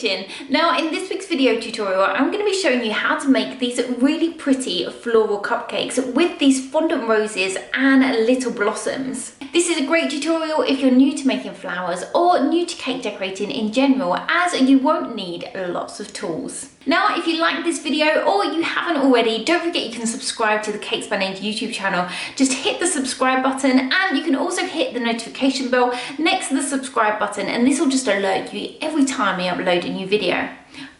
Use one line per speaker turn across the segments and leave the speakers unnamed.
watching. Now in this week's video tutorial, I'm going to be showing you how to make these really pretty floral cupcakes with these fondant roses and little blossoms. This is a great tutorial if you're new to making flowers or new to cake decorating in general, as you won't need lots of tools. Now, if you like this video or you haven't already, don't forget you can subscribe to the Cakes by Nature YouTube channel. Just hit the subscribe button, and you can also hit the notification bell next to the subscribe button, and this will just alert you every time I upload a new video.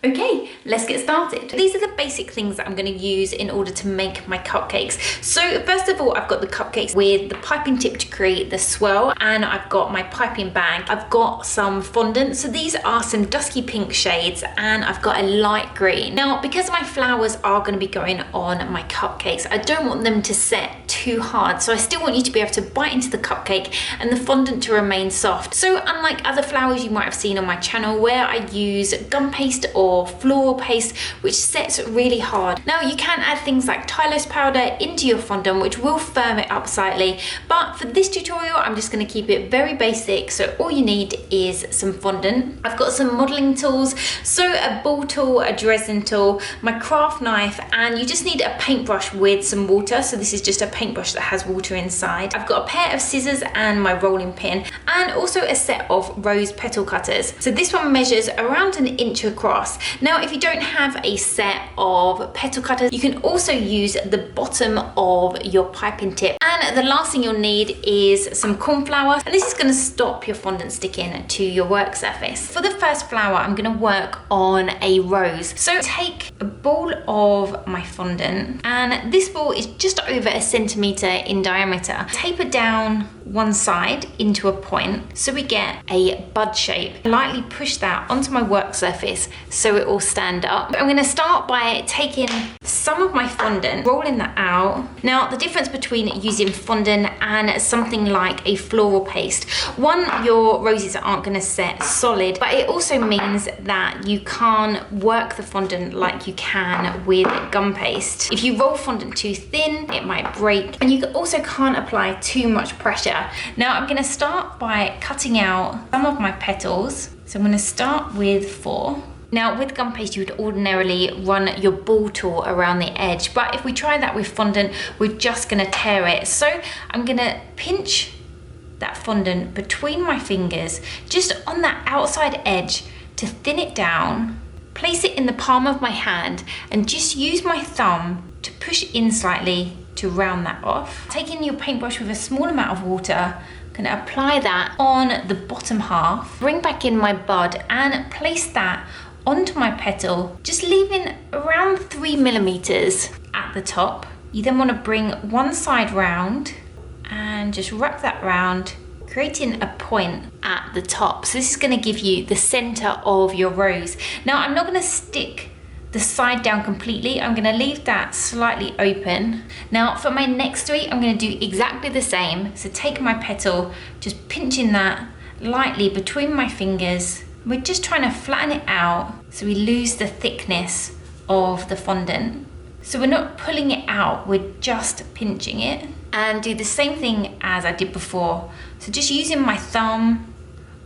Okay, let's get started. These are the basic things that I'm going to use in order to make my cupcakes. So first of all, I've got the cupcakes with the piping tip to create the swirl, and I've got my piping bag. I've got some fondant. So these are some dusky pink shades, and I've got a light green. Now, because my flowers are going to be going on my cupcakes, I don't want them to set too hard. So I still want you to be able to bite into the cupcake and the fondant to remain soft. So unlike other flowers you might have seen on my channel where I use gum paste or floral paste, which sets really hard. Now you can add things like Tylose powder into your fondant, which will firm it up slightly, but for this tutorial I'm just going to keep it very basic. So all you need is some fondant. I've got some modeling tools, so a ball tool, a Dresden tool, my craft knife, and you just need a paintbrush with some water. So this is just a paintbrush that has water inside. I've got a pair of scissors and my rolling pin, and also a set of rose petal cutters. So this one measures around 1 inch across. Now, if you don't have a set of petal cutters, you can also use the bottom of your piping tip. And the last thing you'll need is some corn flour, and this is going to stop your fondant sticking to your work surface. For the first flower, I'm going to work on a rose. So take a ball of my fondant, and this ball is just over 1 centimeter in diameter. Taper down one side into a point so we get a bud shape. Lightly push that onto my work surface so it will stand up. I'm going to start by taking some of my fondant, rolling that out. Now the difference between using fondant and something like a floral paste, one, your roses aren't going to set solid, but it also means that you can't work the fondant like you can with gum paste. If you roll fondant too thin, it might break, and you also can't apply too much pressure. Now I'm going to start by cutting out some of my petals. So I'm going to start with 4. Now with gum paste you would ordinarily run your ball tool around the edge, but if we try that with fondant we're just going to tear it. So I'm going to pinch that fondant between my fingers, just on that outside edge, to thin it down, place it in the palm of my hand, and just use my thumb to push in slightly to round that off. Taking your paintbrush with a small amount of water, I'm going to apply that on the bottom half, bring back in my bud and place that onto my petal, just leaving around 3 millimeters at the top. You then want to bring one side round and just wrap that round, creating a point at the top. So this is going to give you the center of your rose. Now I'm not going to stick the side down completely. I'm going to leave that slightly open. Now for my next 3, I'm going to do exactly the same. So take my petal, just pinching that lightly between my fingers. We're just trying to flatten it out so we lose the thickness of the fondant. So we're not pulling it out, we're just pinching it. And do the same thing as I did before. So just using my thumb,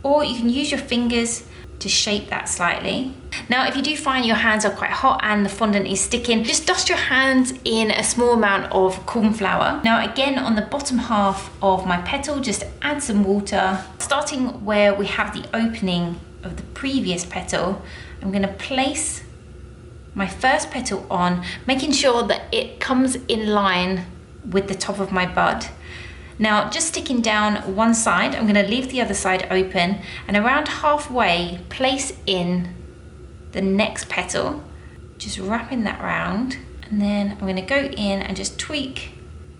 or you can use your fingers to shape that slightly. Now if you do find your hands are quite hot and the fondant is sticking, just dust your hands in a small amount of corn flour. Now again, on the bottom half of my petal, just add some water. Starting where we have the opening of the previous petal, I'm going to place my first petal on, making sure that it comes in line with the top of my bud. Now just sticking down one side, I'm going to leave the other side open, and around halfway place in the next petal, just wrapping that round, and then I'm going to go in and just tweak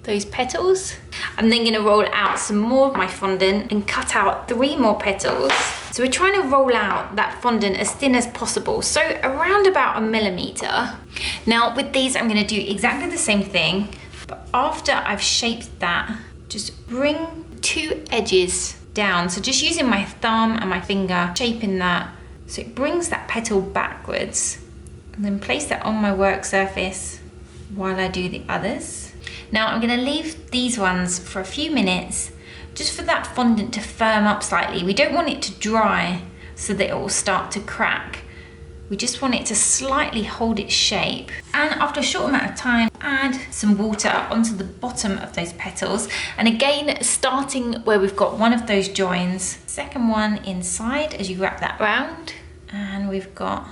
those petals. I'm then going to roll out some more of my fondant and cut out 3 more petals. So we're trying to roll out that fondant as thin as possible, so around about 1 millimeter. Now with these I'm going to do exactly the same thing, but after I've shaped that, just bring 2 edges down. So just using my thumb and my finger, shaping that so it brings that petal backwards, and then place that on my work surface while I do the others. Now I'm going to leave these ones for a few minutes just for that fondant to firm up slightly. We don't want it to dry so that it will start to crack. We just want it to slightly hold its shape. And after a short amount of time, add some water onto the bottom of those petals. And again, starting where we've got one of those joins, second one inside as you wrap that round. And we've got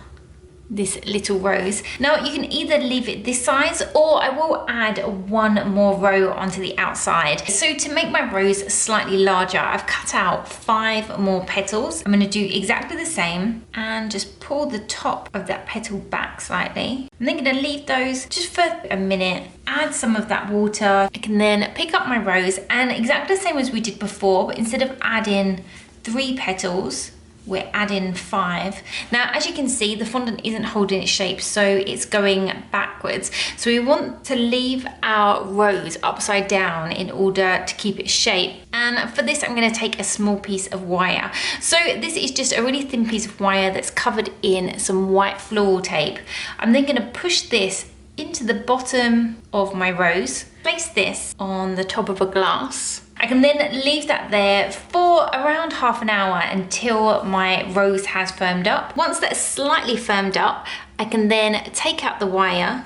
this little rose. Now you can either leave it this size, or I will add one more row onto the outside. So to make my rose slightly larger, I've cut out 5 more petals. I'm going to do exactly the same and just pull the top of that petal back slightly. I'm then going to leave those just for a minute, add some of that water. I can then pick up my rose, and exactly the same as we did before, but instead of adding 3 petals, we're adding 5. Now, as you can see, the fondant isn't holding its shape, so it's going backwards. So we want to leave our rose upside down in order to keep its shape. And for this, I'm going to take a small piece of wire. So this is just a really thin piece of wire that's covered in some white floral tape. I'm then going to push this into the bottom of my rose, place this on the top of a glass. I can then leave that there for around half an hour until my rose has firmed up. Once that's slightly firmed up, I can then take out the wire,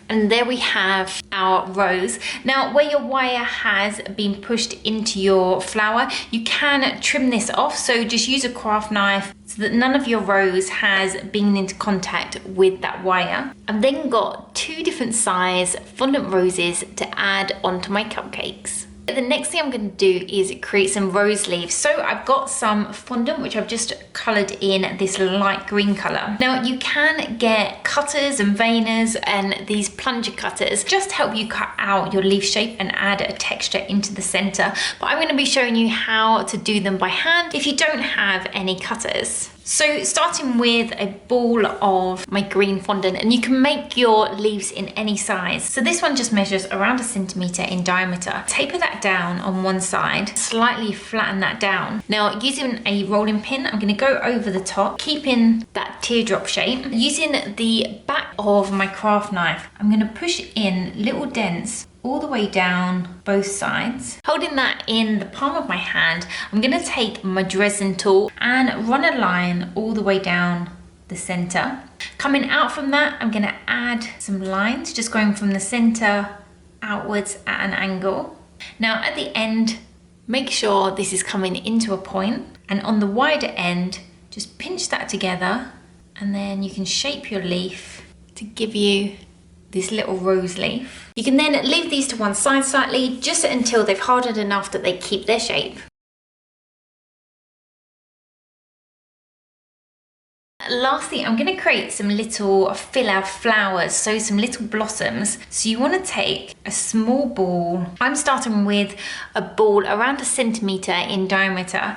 and there we have our rose. Now, where your wire has been pushed into your flower, you can trim this off. So just use a craft knife so that none of your rose has been into contact with that wire. I've then got 2 different size fondant roses to add onto my cupcakes. The next thing I'm going to do is create some rose leaves. So I've got some fondant, which I've just coloured in this light green colour. Now you can get cutters and veiners and these plunger cutters just to help you cut out your leaf shape and add a texture into the centre. But I'm going to be showing you how to do them by hand if you don't have any cutters. So starting with a ball of my green fondant, and you can make your leaves in any size. So this one just measures around 1 centimetre in diameter. Taper that down on one side, slightly flatten that down. Now using a rolling pin, I'm going to go over the top, keeping that teardrop shape. Using the back of my craft knife, I'm going to push in little dents all the way down both sides. Holding that in the palm of my hand, I'm going to take my Dresden tool and run a line all the way down the center. Coming out from that, I'm going to add some lines, just going from the center outwards at an angle. Now at the end, make sure this is coming into a point, and on the wider end, just pinch that together, and then you can shape your leaf to give you this little rose leaf. You can then leave these to one side slightly, just until they've hardened enough that they keep their shape. Lastly, I'm going to create some little filler flowers, so some little blossoms. So you want to take a small ball. I'm starting with a ball around 1 centimetre in diameter.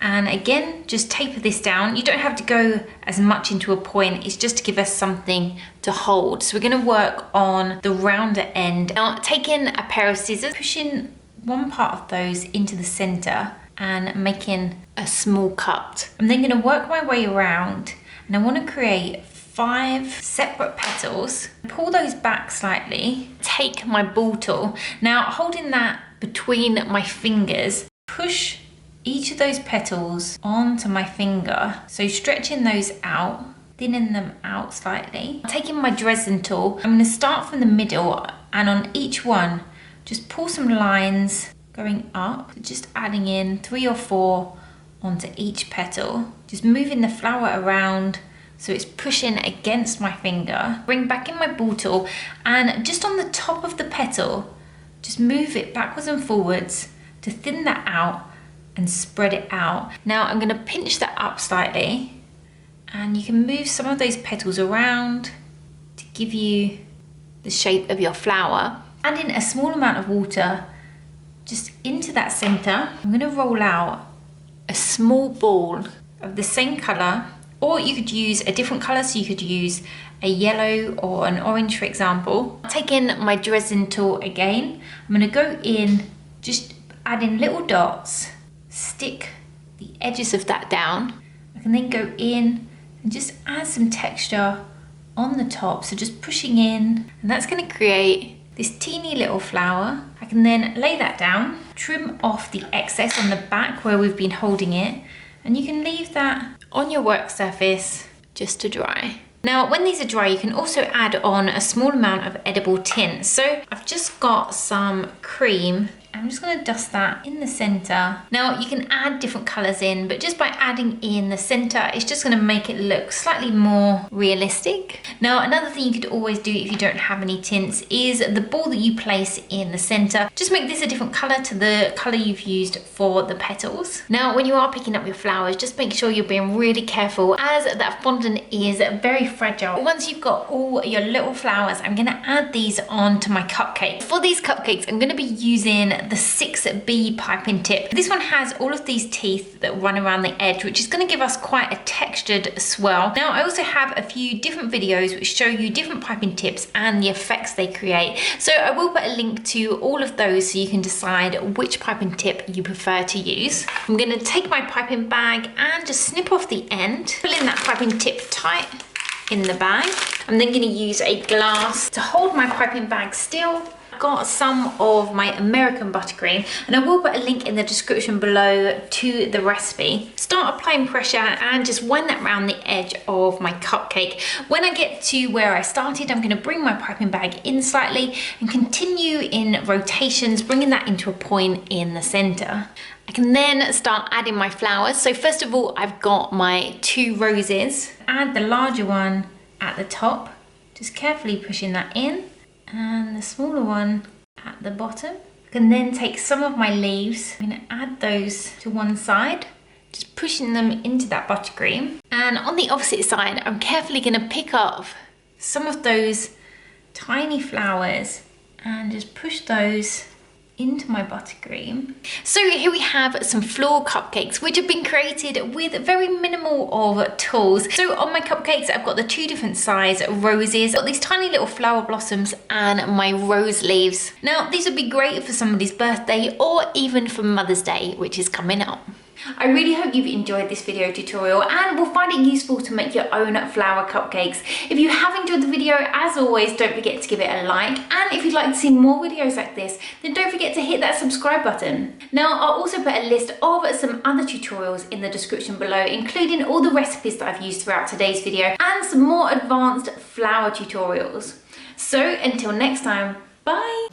And again, just taper this down. You don't have to go as much into a point, it's just to give us something to hold. So we're going to work on the rounder end. Now, taking a pair of scissors, pushing one part of those into the center and making a small cut. I'm then going to work my way around, and I want to create 5 separate petals. Pull those back slightly, take my ball tool. Now, holding that between my fingers, push each of those petals onto my finger. So stretching those out, thinning them out slightly. Taking my Dresden tool, I'm going to start from the middle, and on each one, just pull some lines going up, just adding in 3 or 4 onto each petal. Just moving the flower around so it's pushing against my finger. Bring back in my ball tool, and just on the top of the petal, just move it backwards and forwards to thin that out and spread it out. Now I'm going to pinch that up slightly, and you can move some of those petals around to give you the shape of your flower. Adding a small amount of water just into that center. I'm going to roll out a small ball of the same color, or you could use a different color, so you could use a yellow or an orange, for example. Taking my Dresden tool again, I'm going to go in, just adding little dots, stick the edges of that down. I can then go in and just add some texture on the top, so just pushing in, and that's going to create this teeny little flower. I can then lay that down, trim off the excess on the back where we've been holding it, and you can leave that on your work surface just to dry. Now, when these are dry, you can also add on a small amount of edible tint. So I've just got some cream. I'm just going to dust that in the center. Now, you can add different colors in, but just by adding in the center, it's just going to make it look slightly more realistic. Now, another thing you could always do if you don't have any tints is the ball that you place in the center. Just make this a different color to the color you've used for the petals. Now, when you are picking up your flowers, just make sure you're being really careful, as that fondant is very fragile. Once you've got all your little flowers, I'm going to add these onto my cupcake. For these cupcakes, I'm going to be using the 6B piping tip. This one has all of these teeth that run around the edge, which is going to give us quite a textured swirl. Now, I also have a few different videos which show you different piping tips and the effects they create. So I will put a link to all of those so you can decide which piping tip you prefer to use. I'm going to take my piping bag and just snip off the end, pull in that piping tip tight in the bag. I'm then going to use a glass to hold my piping bag still. Got some of my American buttercream, and I will put a link in the description below to the recipe. Start applying pressure and just wind that around the edge of my cupcake. When I get to where I started, I'm going to bring my piping bag in slightly and continue in rotations, bringing that into a point in the center. I can then start adding my flowers. So first of all, I've got my 2 roses. Add the larger one at the top, just carefully pushing that in, and the smaller one at the bottom. I can then take some of my leaves. I'm going to add those to one side, just pushing them into that buttercream. And on the opposite side, I'm carefully going to pick up some of those tiny flowers and just push those into my buttercream. So here we have some floral cupcakes which have been created with very minimal of tools. So on my cupcakes, I've got the 2 different size roses, I've got these tiny little flower blossoms and my rose leaves. Now, these would be great for somebody's birthday or even for Mother's Day, which is coming up. I really hope you've enjoyed this video tutorial and will find it useful to make your own flower cupcakes. If you have enjoyed the video, as always, don't forget to give it a like, and if you'd like to see more videos like this, then don't forget to hit that subscribe button. Now, I'll also put a list of some other tutorials in the description below, including all the recipes that I've used throughout today's video and some more advanced flower tutorials. So until next time, bye!